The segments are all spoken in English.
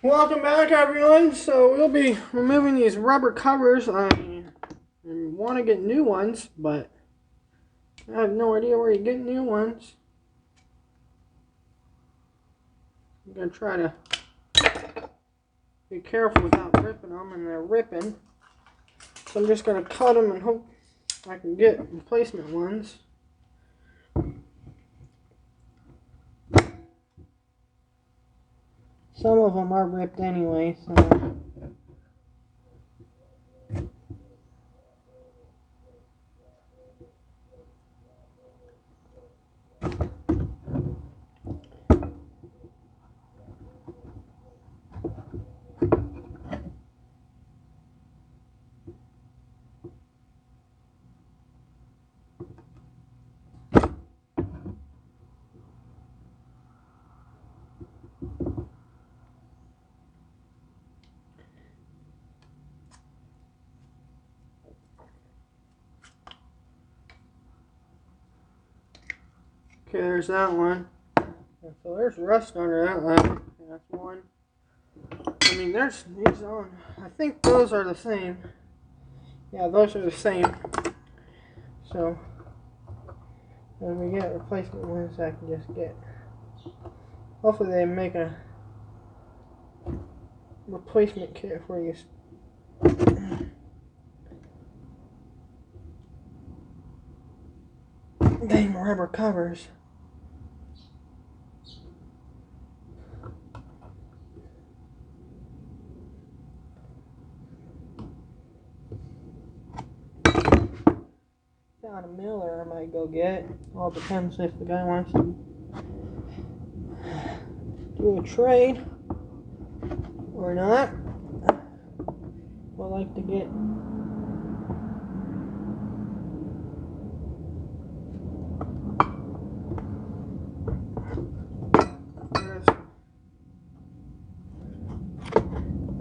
Welcome back, everyone. So we'll be removing these rubber covers. I want to get new ones, but I have no idea where you get new ones. I'm going to try to be careful without ripping them, and they're ripping. So I'm just going to cut them and hope I can get replacement ones. Some of them are ripped anyway, so... Okay, there's that one. So there's rust under that one. That's one. I mean, there's these on. I think those are the same. Yeah, those are the same. So when we get replacement ones, I can just get. Hopefully, they make a replacement kit for you. Dang rubber covers. Found a miller I might go get. All depends if the guy wants to do a trade or not. We'll like to get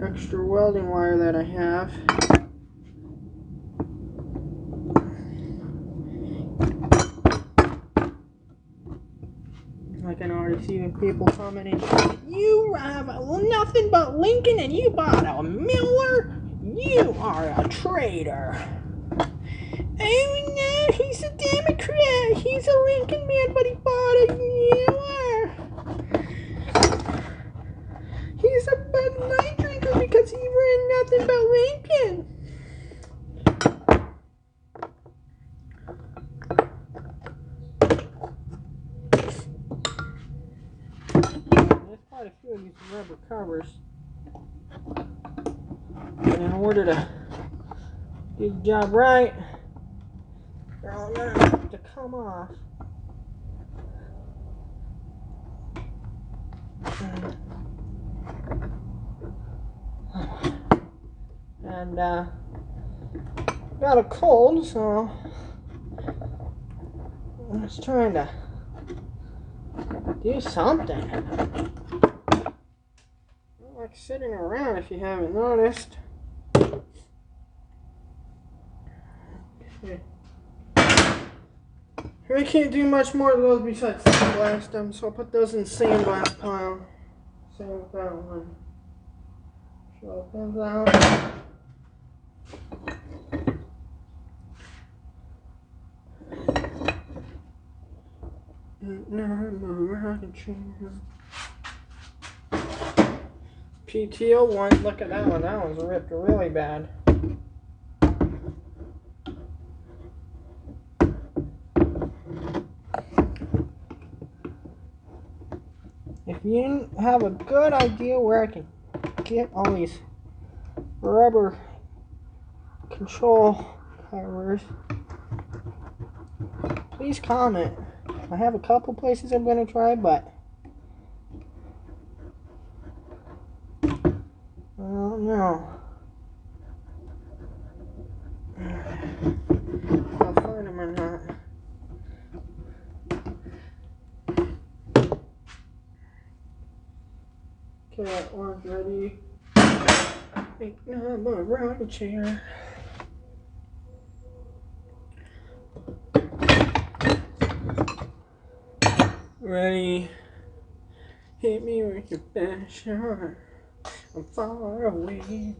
extra welding wire that I have. I can already see the people commenting, "You have nothing but Lincoln and you bought a Miller? You are a traitor." Oh no, he's a Democrat. He's a Lincoln man, but he bought a Miller. He's a Bud Light drinker because he ran nothing but Lincoln. There's quite a few of these rubber covers. And in order to do the job right, they're all going to have to come off. And got a cold, so I'm just trying to do something. I don't like sitting around, if you haven't noticed. Okay. I can't do much more of those besides sandblast them, so I'll put those in the sandblast pile. Same with that one. Show those out. PTO one, look at that one. That one's ripped really bad. If you have a good idea where I can get all these rubber control covers, please comment. I have a couple places I'm going to try, but I don't know if I'll find them or not. Okay, that one's ready. Make I'm a rocking chair. Ready? Hit me with your best shot. I'm far away.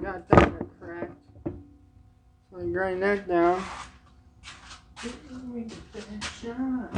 Got that cracked. So I grind that down. We can finish up.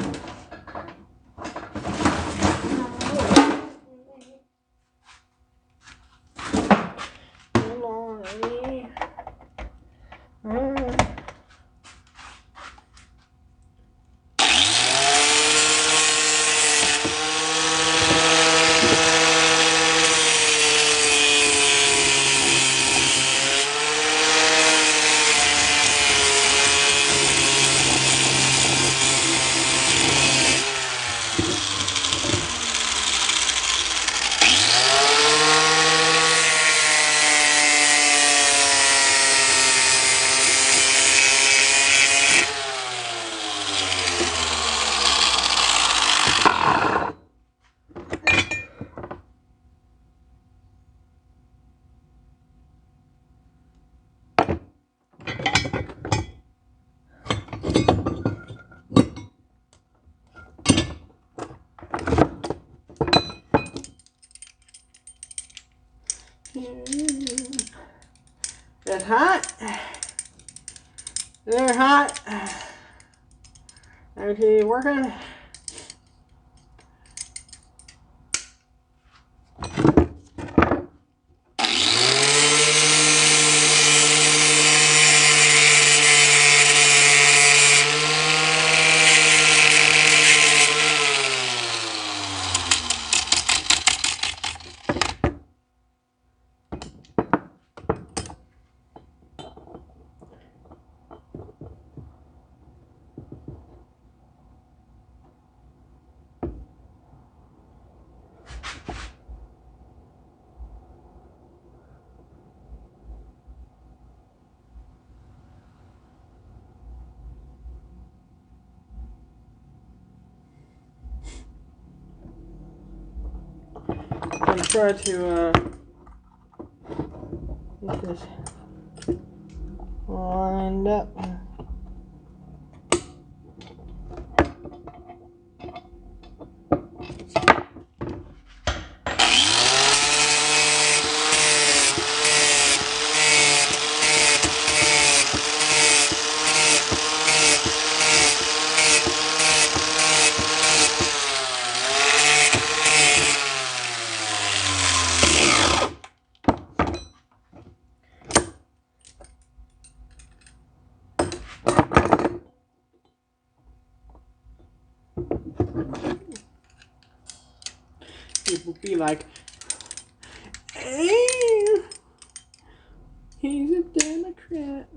It's hot. They're hot. N.R.T working. I'm gonna try to get this lined up. People be like, hey, he's a Democrat.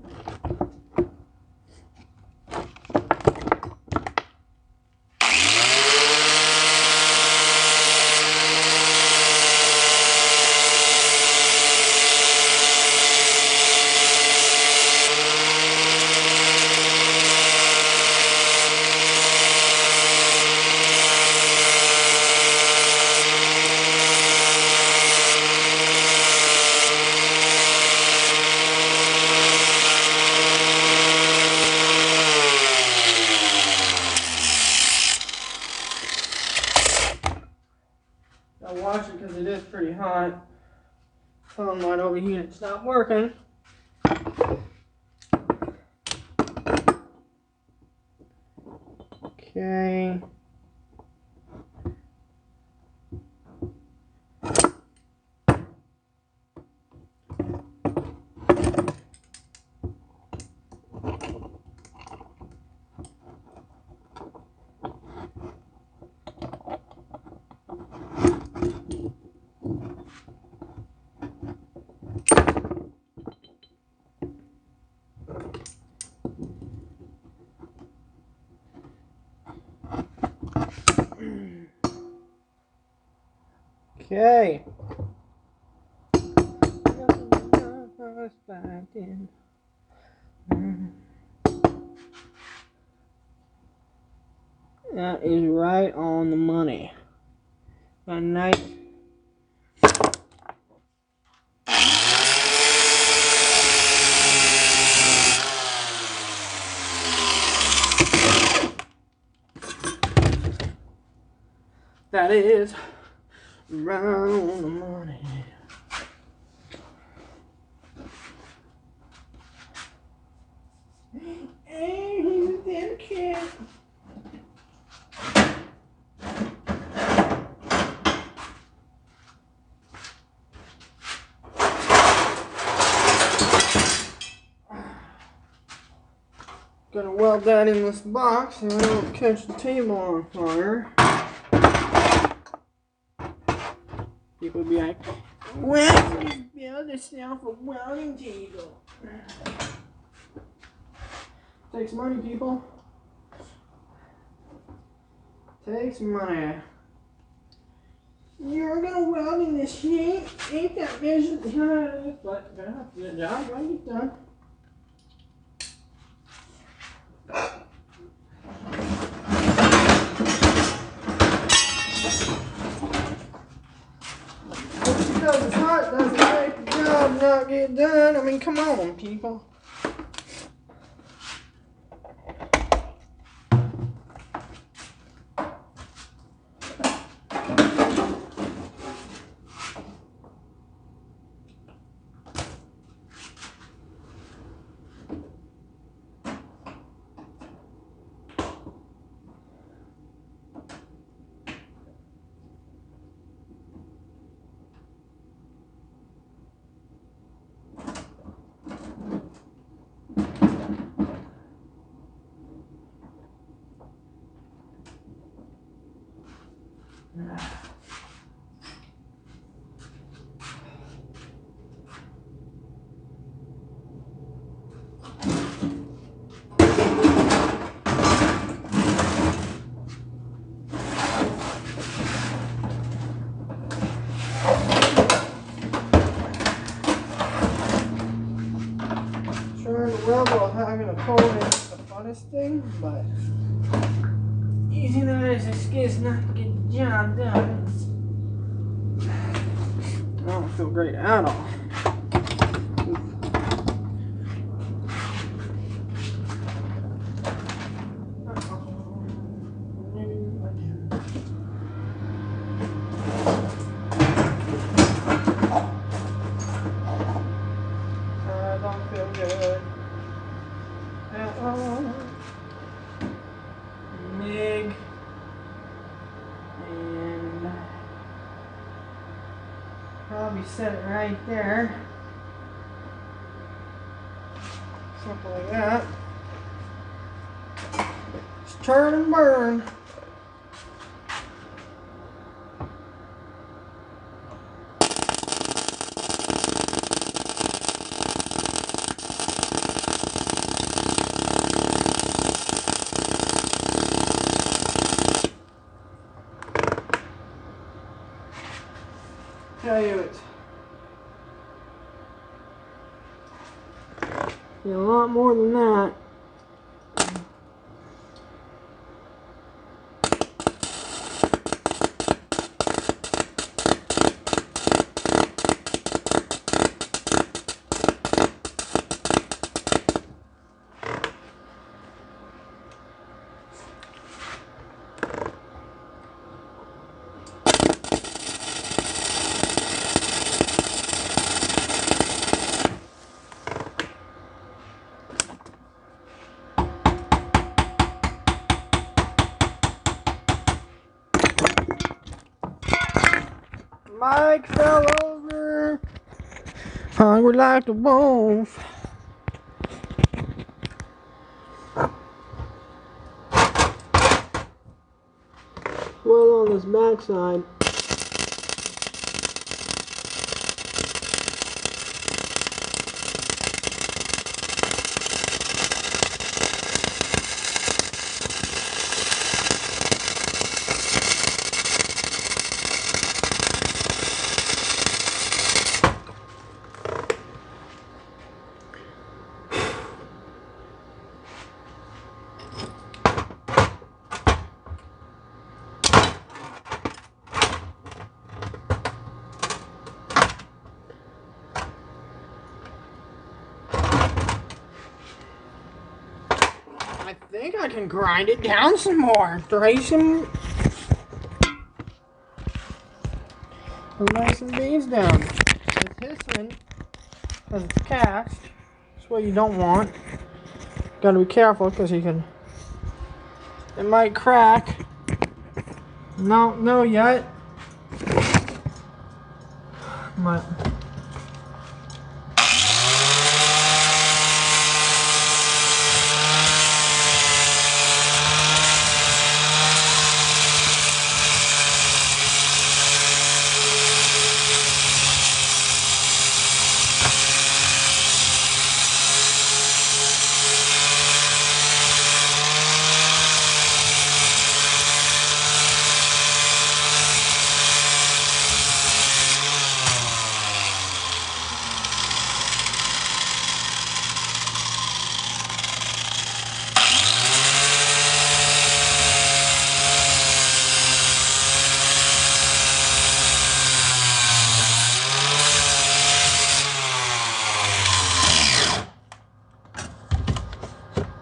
I'll watch it because it is pretty hot. Phone might overheat and stop working. Okay. Okay. That is right on the money. A nice is around the morning. Hey, he's a dead cat. Gonna weld that in this box so I don't catch the table on fire. People would be like, "Well, just build yourself a welding table." Takes money, people. Takes money. You're gonna weld in this shit? Ain't that business? But gonna have to do a job when you get done. Just because it's hot doesn't make the job not get done. I mean, come on, people. Trying to weld while having a cold is the funnest thing, but using it as a skis not to get the job done. I don't feel great at all. I don't feel good at all. Mig and probably set it right there. Something like that. Just turn and burn. Tell you it's a lot more than that. Mike fell over, hungry like the wolf. Well, on this backside. I think I can grind it down some more. Try some. Lay some beads down. It's hissing because it's cast. That's what you don't want. Gotta be careful because it might crack. Don't know yet. But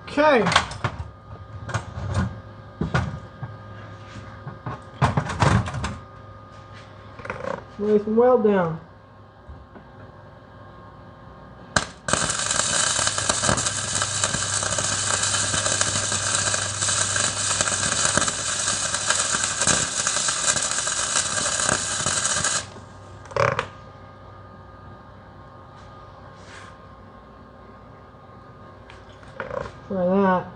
okay. Lay some weld down. Try that.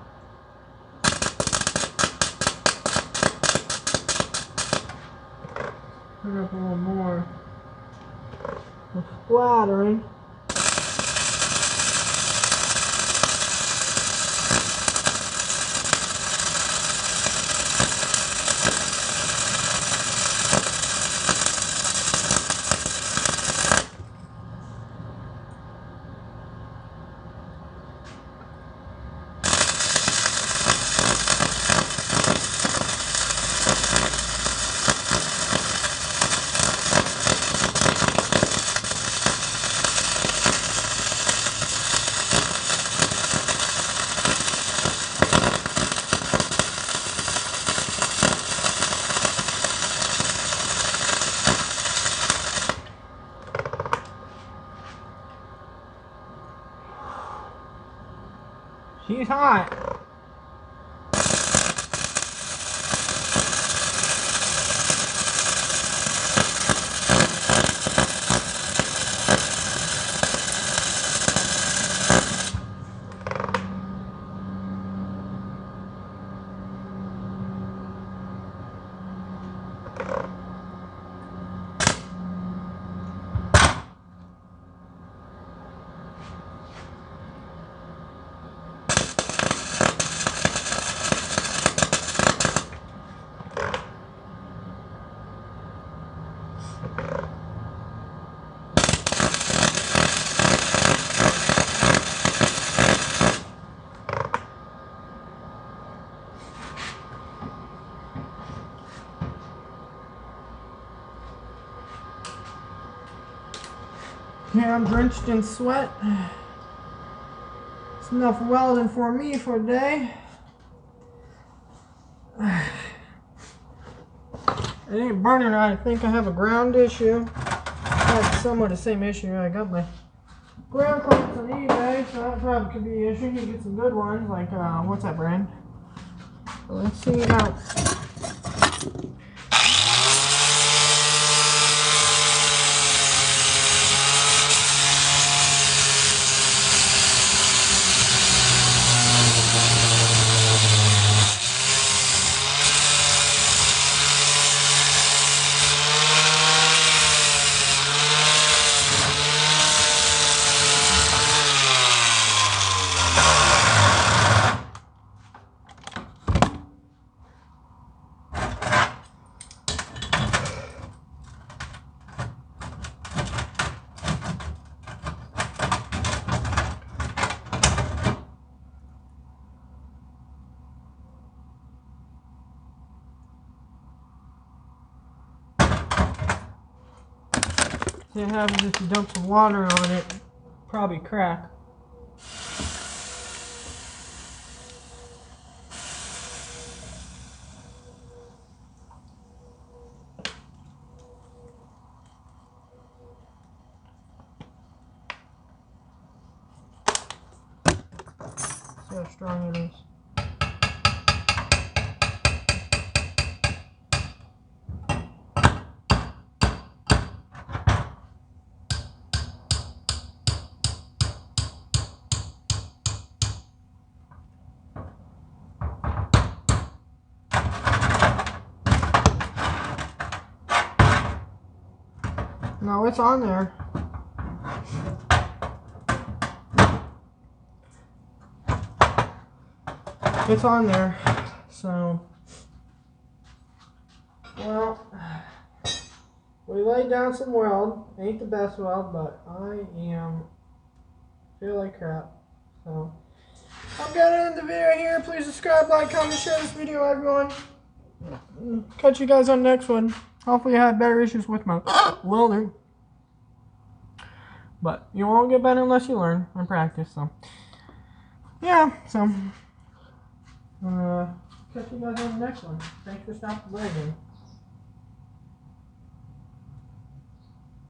Turn up a little more. It's splattering. She's hot. Yeah, I'm drenched in sweat. It's enough welding for me for a day. It ain't burning right. I think I have a ground issue. I have somewhat the same issue. I got my ground clamps on eBay, so that probably could be an issue. You can get some good ones, like, what's that brand? Let's see it out. See what happens if you dump some water on it. Probably crack. See how strong it is. No, it's on there. It's on there. So, well, we laid down some weld. Ain't the best weld, but I feel like crap. So, I'm gonna end the video here. Please subscribe, like, comment, share this video, everyone. Catch you guys on the next one. Hopefully I have better issues with my welding. But you won't get better unless you learn and practice. So, yeah. So, catch you guys on the next one. Thanks for stopping by again.